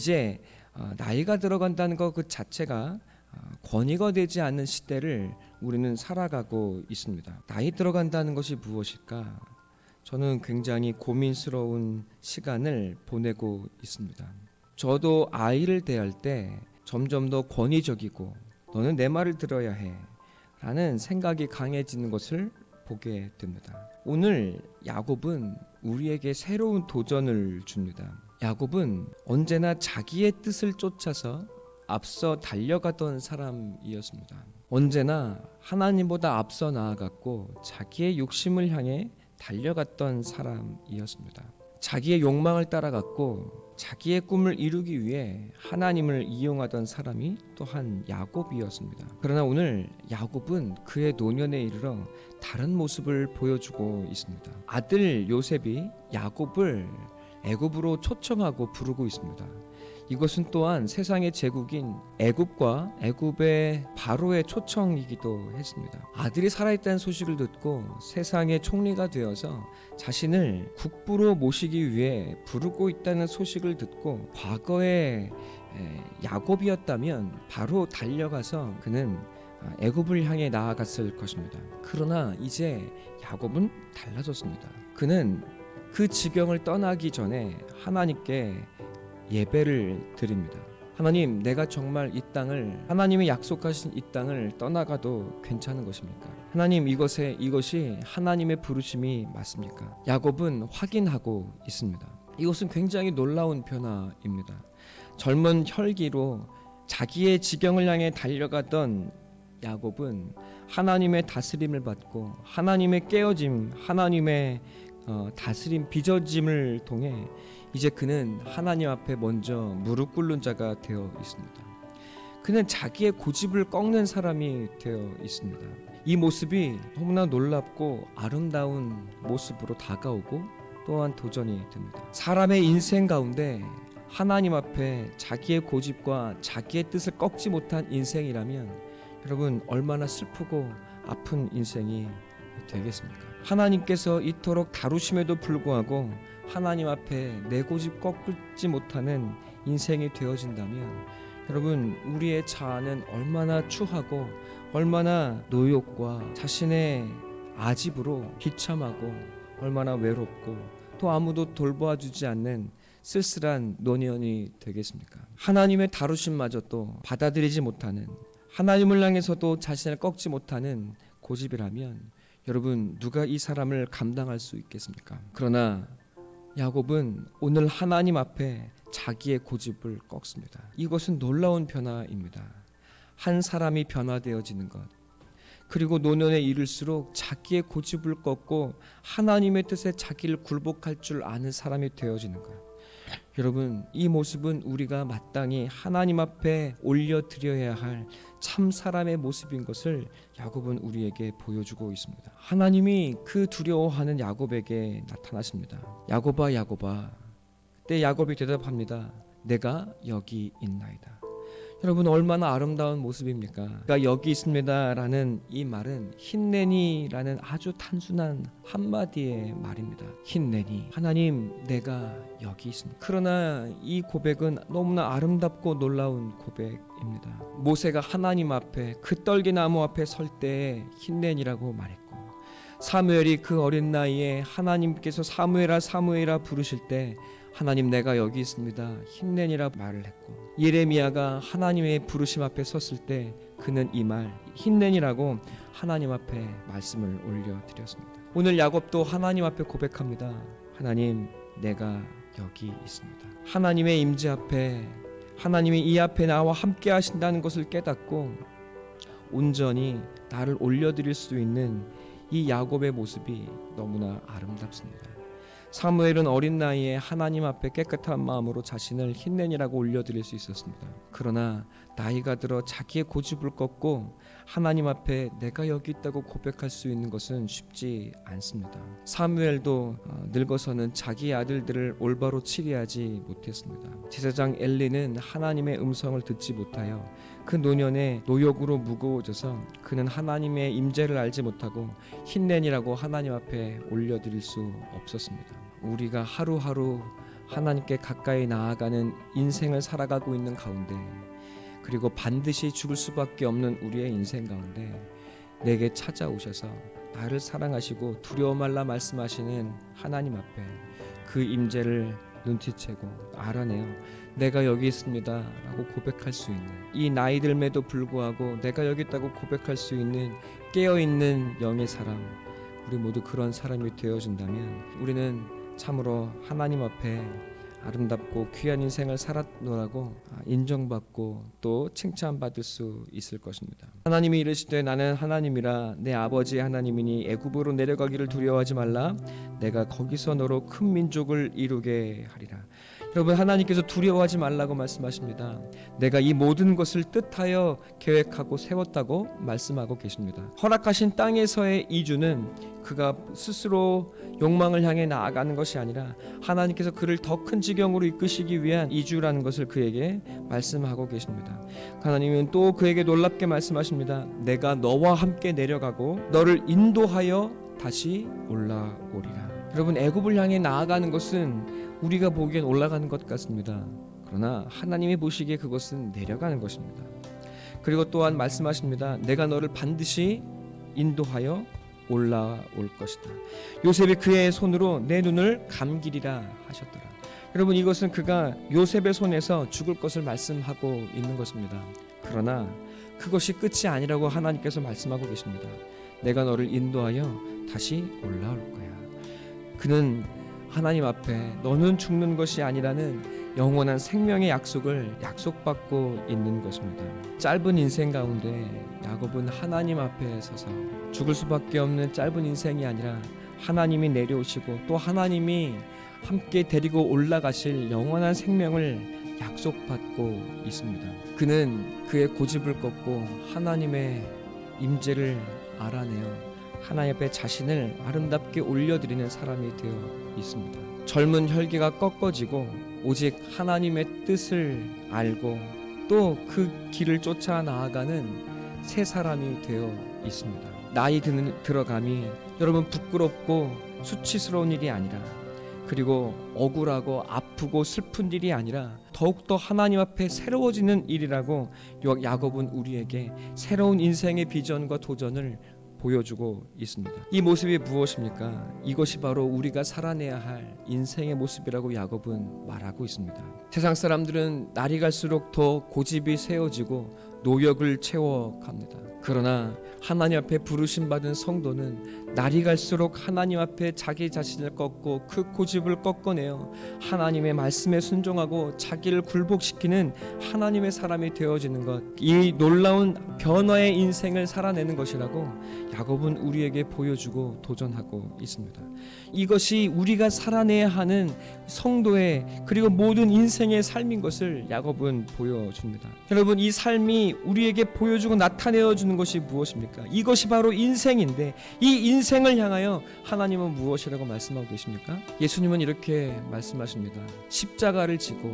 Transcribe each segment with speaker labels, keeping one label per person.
Speaker 1: 이제 나이가 들어간다는 것 그 자체가 권위가 되지 않는 시대를 우리는 살아가고 있습니다. 나이 들어간다는 것이 무엇일까? 저는 굉장히 고민스러운 시간을 보내고 있습니다. 저도 아이를 대할 때 점점 더 권위적이고 너는 내 말을 들어야 해 라는 생각이 강해지는 것을 보게 됩니다. 오늘 야곱은 우리에게 새로운 도전을 줍니다. 야곱은 언제나 자기의 뜻을 쫓아서 앞서 달려가던 사람이었습니다. 언제나 하나님보다 앞서 나아갔고 자기의 욕심을 향해 달려갔던 사람이었습니다. 자기의 욕망을 따라갔고 자기의 꿈을 이루기 위해 하나님을 이용하던 사람이 또한 야곱이었습니다. 그러나 오늘 야곱은 그의 노년에 이르러 다른 모습을 보여주고 있습니다. 아들 요셉이 야곱을 애굽으로 초청하고 부르고 있습니다. 이것은 또한 세상의 제국인 애굽과 애굽의 바로의 초청이기도 했습니다. 아들이 살아있다는 소식을 듣고 세상의 총리가 되어서 자신을 국부로 모시기 위해 부르고 있다는 소식을 듣고 과거의 야곱이었다면 바로 달려가서 그는 애굽을 향해 나아갔을 것입니다. 그러나 이제 야곱은 달라졌습니다. 그는 그 지경을 떠나기 전에 하나님께 예배를 드립니다. 하나님, 내가 정말 이 땅을, 하나님이 약속하신 이 땅을 떠나가도 괜찮은 것입니까? 하나님, 이것이 하나님의 부르심이 맞습니까? 야곱은 확인하고 있습니다. 이것은 굉장히 놀라운 변화입니다. 젊은 혈기로 자기의 지경을 향해 달려가던 야곱은 하나님의 다스림을 받고 하나님의 깨어짐, 하나님의 다스림, 빚어짐을 통해 이제 그는 하나님 앞에 먼저 무릎 꿇는 자가 되어 있습니다. 그는 자기의 고집을 꺾는 사람이 되어 있습니다. 이 모습이 너무나 놀랍고 아름다운 모습으로 다가오고 또한 도전이 됩니다. 사람의 인생 가운데 하나님 앞에 자기의 고집과 자기의 뜻을 꺾지 못한 인생이라면 여러분 얼마나 슬프고 아픈 인생이 되겠습니까? 하나님께서 이토록 다루심에도 불구하고 하나님 앞에 내 고집 꺾지 못하는 인생이 되어진다면 여러분 우리의 자아는 얼마나 추하고 얼마나 노욕과 자신의 아집으로 비참하고 얼마나 외롭고 또 아무도 돌보아주지 않는 쓸쓸한 노년이 되겠습니까? 하나님의 다루심마저도 받아들이지 못하는, 하나님을 향해서도 자신을 꺾지 못하는 고집이라면 여러분 누가 이 사람을 감당할 수 있겠습니까? 그러나 야곱은 오늘 하나님 앞에 자기의 고집을 꺾습니다. 이것은 놀라운 변화입니다. 한 사람이 변화되어지는 것, 그리고 노년에 이를수록 자기의 고집을 꺾고 하나님의 뜻에 자기를 굴복할 줄 아는 사람이 되어지는 것. 여러분 이 모습은 우리가 마땅히 하나님 앞에 올려드려야 할 참 사람의 모습인 것을 야곱은 우리에게 보여주고 있습니다. 하나님이 그 두려워하는 야곱에게 나타나십니다. 야곱아 야곱아. 그때 야곱이 대답합니다. 내가 여기 있나이다. 여러분 얼마나 아름다운 모습입니까? 내가 여기 있습니다 라는 이 말은 힌내니라는 아주 단순한 한마디의 말입니다. 힌내니, 하나님 내가 여기 있습니다. 그러나 이 고백은 너무나 아름답고 놀라운 고백입니다. 모세가 하나님 앞에 그 떨기나무 앞에 설 때에 힌내니라고 말했고, 사무엘이 그 어린 나이에 하나님께서 사무엘아 사무엘아 부르실 때 하나님 내가 여기 있습니다 힌내니라 말을 했고, 예레미야가 하나님의 부르심 앞에 섰을 때 그는 이 말 힌내니라고 하나님 앞에 말씀을 올려드렸습니다. 오늘 야곱도 하나님 앞에 고백합니다. 하나님 내가 여기 있습니다. 하나님의 임재 앞에, 하나님이 이 앞에 나와 함께 하신다는 것을 깨닫고 온전히 나를 올려드릴 수 있는 이 야곱의 모습이 너무나 아름답습니다. 사무엘은 어린 나이에 하나님 앞에 깨끗한 마음으로 자신을 힌내니라고 올려드릴 수 있었습니다. 그러나 나이가 들어 자기의 고집을 꺾고 하나님 앞에 내가 여기 있다고 고백할 수 있는 것은 쉽지 않습니다. 사무엘도 늙어서는 자기 아들들을 올바로 치리하지 못했습니다. 제사장 엘리는 하나님의 음성을 듣지 못하여 그 노년에 노역으로 무거워져서 그는 하나님의 임재를 알지 못하고 힌내니라고 하나님 앞에 올려드릴 수 없었습니다. 우리가 하루하루 하나님께 가까이 나아가는 인생을 살아가고 있는 가운데, 그리고 반드시 죽을 수밖에 없는 우리의 인생 가운데 내게 찾아오셔서 나를 사랑하시고 두려워 말라 말씀하시는 하나님 앞에 그 임재를 눈치채고 알아내어 내가 여기 있습니다 라고 고백할 수 있는, 이 나이 들매도 불구하고 내가 여기 있다고 고백할 수 있는 깨어있는 영의 사람, 우리 모두 그런 사람이 되어준다면 우리는 참으로 하나님 앞에 아름답고 귀한 인생을 살았노라고 인정받고 또 칭찬받을 수 있을 것입니다. 하나님이 이르시되 나는 하나님이라 내 아버지 하나님이니 애굽으로 내려가기를 두려워하지 말라 내가 거기서 너로 큰 민족을 이루게 하리라. 여러분, 하나님께서 두려워하지 말라고 말씀하십니다. 내가 이 모든 것을 뜻하여 계획하고 세웠다고 말씀하고 계십니다. 허락하신 땅에서의 이주는 그가 스스로 욕망을 향해 나아가는 것이 아니라 하나님께서 그를 더 큰 지경으로 이끄시기 위한 이주라는 것을 그에게 말씀하고 계십니다. 하나님은 또 그에게 놀랍게 말씀하십니다. 내가 너와 함께 내려가고 너를 인도하여 다시 올라오리라. 여러분, 애굽을 향해 나아가는 것은 우리가 보기엔 올라가는 것 같습니다. 그러나 하나님이 보시기에 그것은 내려가는 것입니다. 그리고 또한 말씀하십니다. 내가 너를 반드시 인도하여 올라올 것이다. 요셉이 그의 손으로 내 눈을 감기리라 하셨더라. 여러분, 이것은 그가 요셉의 손에서 죽을 것을 말씀하고 있는 것입니다. 그러나 그것이 끝이 아니라고 하나님께서 말씀하고 계십니다. 내가 너를 인도하여 다시 올라올 거야. 그는 하나님 앞에 너는 죽는 것이 아니라는 영원한 생명의 약속을 약속받고 있는 것입니다. 짧은 인생 가운데 야곱은 하나님 앞에 서서 죽을 수밖에 없는 짧은 인생이 아니라 하나님이 내려오시고 또 하나님이 함께 데리고 올라가실 영원한 생명을 약속받고 있습니다. 그는 그의 고집을 꺾고 하나님의 임재를 알아내어 하나님 앞에 자신을 아름답게 올려드리는 사람이 되어 있습니다. 젊은 혈기가 꺾어지고 오직 하나님의 뜻을 알고 또 그 길을 쫓아 나아가는 새 사람이 되어 있습니다. 나이 들어감이 여러분 부끄럽고 수치스러운 일이 아니라, 그리고 억울하고 아프고 슬픈 일이 아니라 더욱더 하나님 앞에 새로워지는 일이라고 야곱은 우리에게 새로운 인생의 비전과 도전을 보여주고 있습니다. 이 모습이 무엇입니까? 이것이 바로 우리가 살아내야 할 인생의 모습이라고 야곱은 말하고 있습니다. 세상 사람들은 날이 갈수록 더 고집이 세워지고 노역을 채워갑니다. 그러나 하나님 앞에 부르심 받은 성도는 날이 갈수록 하나님 앞에 자기 자신을 꺾고 그 고집을 꺾어내어 하나님의 말씀에 순종하고 자기를 굴복시키는 하나님의 사람이 되어지는 것, 이 놀라운 변화의 인생을 살아내는 것이라고 야곱은 우리에게 보여주고 도전하고 있습니다. 이것이 우리가 살아내야 하는 성도의 그리고 모든 인생의 삶인 것을 야곱은 보여줍니다. 여러분, 이 삶이 우리에게 보여주고 나타내어 주는 것이 무엇입니까? 이것이 바로 인생인데, 이 인생을 향하여 하나님은 무엇이라고 말씀하고 계십니까? 예수님은 이렇게 말씀하십니다. 십자가를 지고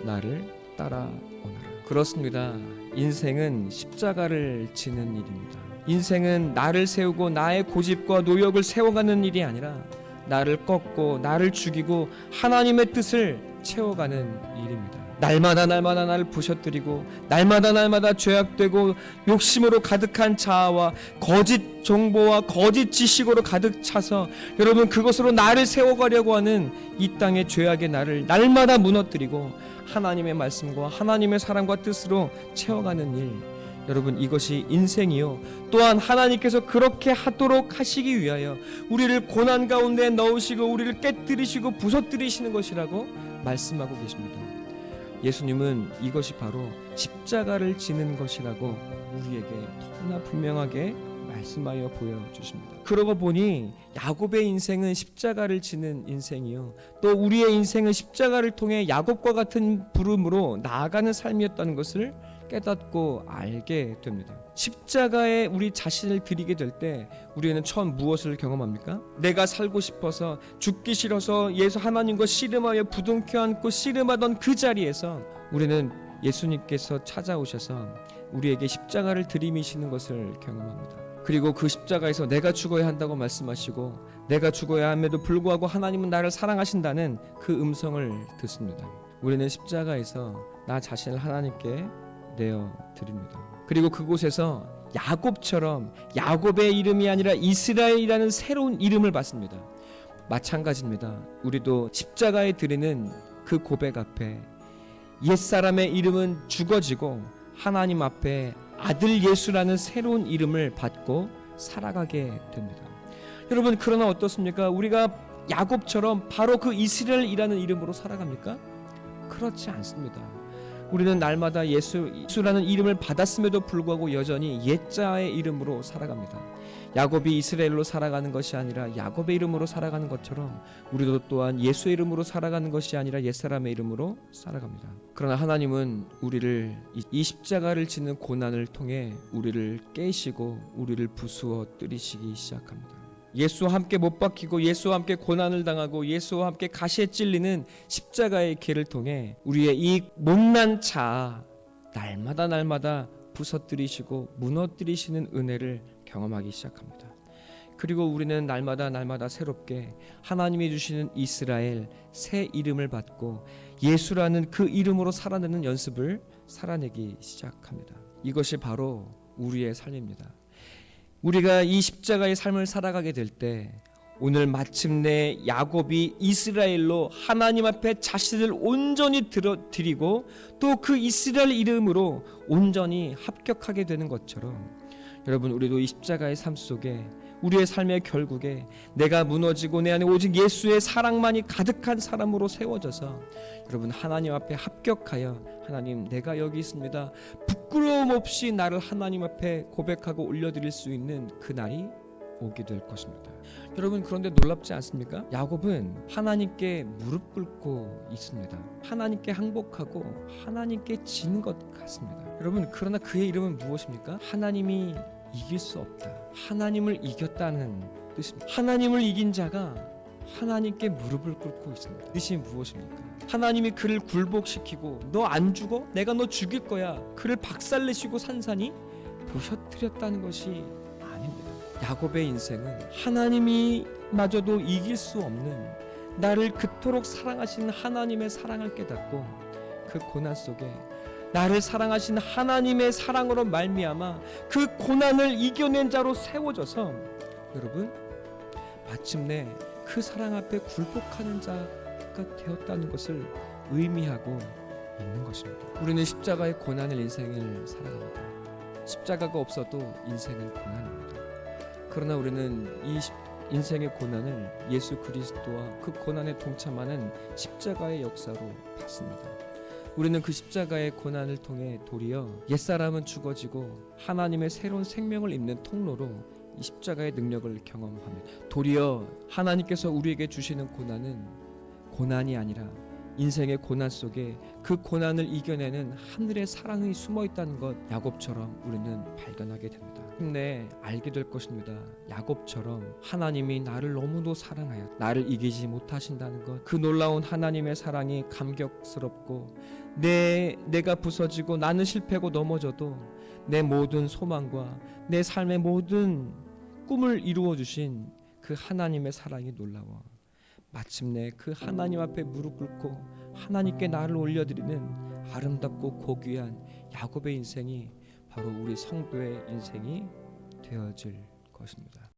Speaker 1: 나를 따라오너라. 그렇습니다. 인생은 십자가를 지는 일입니다. 인생은 나를 세우고 나의 고집과 노력을 세워가는 일이 아니라 나를 꺾고 나를 죽이고 하나님의 뜻을 채워가는 일입니다. 날마다 나를 부셔뜨리고 날마다 죄악되고 욕심으로 가득한 자아와 거짓 정보와 거짓 지식으로 가득 차서 여러분 그것으로 나를 세워가려고 하는 이 땅의 죄악의 나를 날마다 무너뜨리고 하나님의 말씀과 하나님의 사랑과 뜻으로 채워가는 일, 여러분 이것이 인생이요, 또한 하나님께서 그렇게 하도록 하시기 위하여 우리를 고난 가운데 넣으시고 우리를 깨뜨리시고 부서뜨리시는 것이라고 말씀하고 계십니다. 예수님은 이것이 바로 십자가를 지는 것이라고 우리에게 너무나 분명하게 말씀하여 보여주십니다. 그러고 보니 야곱의 인생은 십자가를 지는 인생이요, 또 우리의 인생은 십자가를 통해 야곱과 같은 부름으로 나아가는 삶이었다는 것을 깨닫고 알게 됩니다. 십자가에 우리 자신을 드리게 될 때 우리는 처음 무엇을 경험합니까? 내가 살고 싶어서 죽기 싫어서 예수 하나님과 씨름하여 부둥켜 안고 씨름하던 그 자리에서 우리는 예수님께서 찾아오셔서 우리에게 십자가를 들이미시는 것을 경험합니다. 그리고 그 십자가에서 내가 죽어야 한다고 말씀하시고 내가 죽어야 함에도 불구하고 하나님은 나를 사랑하신다는 그 음성을 듣습니다. 우리는 십자가에서 나 자신을 하나님께 내어 드립니다. 그리고 그곳에서 야곱처럼 야곱의 이름이 아니라 이스라엘이라는 새로운 이름을 받습니다. 마찬가지입니다. 우리도 십자가에 드리는 그 고백 앞에 옛사람의 이름은 죽어지고 하나님 앞에 아들 예수라는 새로운 이름을 받고 살아가게 됩니다. 여러분, 그러나 어떻습니까? 우리가 야곱처럼 바로 그 이스라엘이라는 이름으로 살아갑니까? 그렇지 않습니다. 우리는 날마다 예수라는 이름을 받았음에도 불구하고 여전히 옛자의 이름으로 살아갑니다. 야곱이 이스라엘로 살아가는 것이 아니라 야곱의 이름으로 살아가는 것처럼 우리도 또한 예수의 이름으로 살아가는 것이 아니라 옛사람의 이름으로 살아갑니다. 그러나 하나님은 우리를 이 십자가를 지는 고난을 통해 우리를 깨시고 우리를 부수어 뜨리시기 시작합니다. 예수와 함께 못 박히고 예수와 함께 고난을 당하고 예수와 함께 가시에 찔리는 십자가의 길을 통해 우리의 이 못난 자 날마다 부서뜨리시고 무너뜨리시는 은혜를 경험하기 시작합니다. 그리고 우리는 날마다 새롭게 하나님이 주시는 이스라엘 새 이름을 받고 예수라는 그 이름으로 살아내는 연습을 살아내기 시작합니다. 이것이 바로 우리의 삶입니다. 우리가 이 십자가의 삶을 살아가게 될 때 오늘 마침내 야곱이 이스라엘로 하나님 앞에 자신을 온전히 드리고 또 그 이스라엘 이름으로 온전히 합격하게 되는 것처럼 여러분, 우리도 이 십자가의 삶 속에 우리의 삶의 결국에 내가 무너지고 내 안에 오직 예수의 사랑만이 가득한 사람으로 세워져서 여러분, 하나님 앞에 합격하여 하나님, 내가 여기 있습니다, 부끄러움 없이 나를 하나님 앞에 고백하고 올려드릴 수 있는 그날이 오게 될 것입니다. 여러분, 그런데 놀랍지 않습니까? 야곱은 하나님께 무릎 꿇고 있습니다. 하나님께 항복하고 하나님께 진 것 같습니다. 여러분, 그러나 그의 이름은 무엇입니까? 하나님이 이길 수 없다. 하나님을 이겼다는 뜻입니다. 하나님을 이긴 자가 하나님께 무릎을 꿇고 있습니다. 뜻이 무엇입니까? 하나님이 그를 굴복시키고 너 안 죽어? 내가 너 죽일 거야. 그를 박살내시고 산산이 부셔뜨렸다는 것이 아닙니다. 야곱의 인생은 하나님이 마저도 이길 수 없는 나를 그토록 사랑하시는 하나님의 사랑을 깨닫고 그 고난 속에 나를 사랑하신 하나님의 사랑으로 말미암아 그 고난을 이겨낸 자로 세워져서 여러분, 마침내 그 사랑 앞에 굴복하는 자가 되었다는 것을 의미하고 있는 것입니다. 우리는 십자가의 고난을 인생을 살아갑니다. 십자가가 없어도 인생은 고난입니다. 그러나 우리는 이 인생의 고난을 예수 그리스도와 그 고난에 동참하는 십자가의 역사로 받습니다. 우리는 그 십자가의 고난을 통해 도리어 옛사람은 죽어지고 하나님의 새로운 생명을 입는 통로로 이 십자가의 능력을 경험합니다. 도리어 하나님께서 우리에게 주시는 고난은 고난이 아니라 인생의 고난 속에 그 고난을 이겨내는 하늘의 사랑이 숨어 있다는 것, 야곱처럼 우리는 발견하게 됩니다. 힘내 알게 될 것입니다. 야곱처럼 하나님이 나를 너무도 사랑하여 나를 이기지 못하신다는 것, 그 놀라운 하나님의 사랑이 감격스럽고 내가 부서지고 나는 실패하고 넘어져도 내 모든 소망과 내 삶의 모든 꿈을 이루어 주신 그 하나님의 사랑이 놀라워 마침내 그 하나님 앞에 무릎 꿇고 하나님께 나를 올려드리는 아름답고 고귀한 야곱의 인생이 바로 우리 성도의 인생이 되어질 것입니다.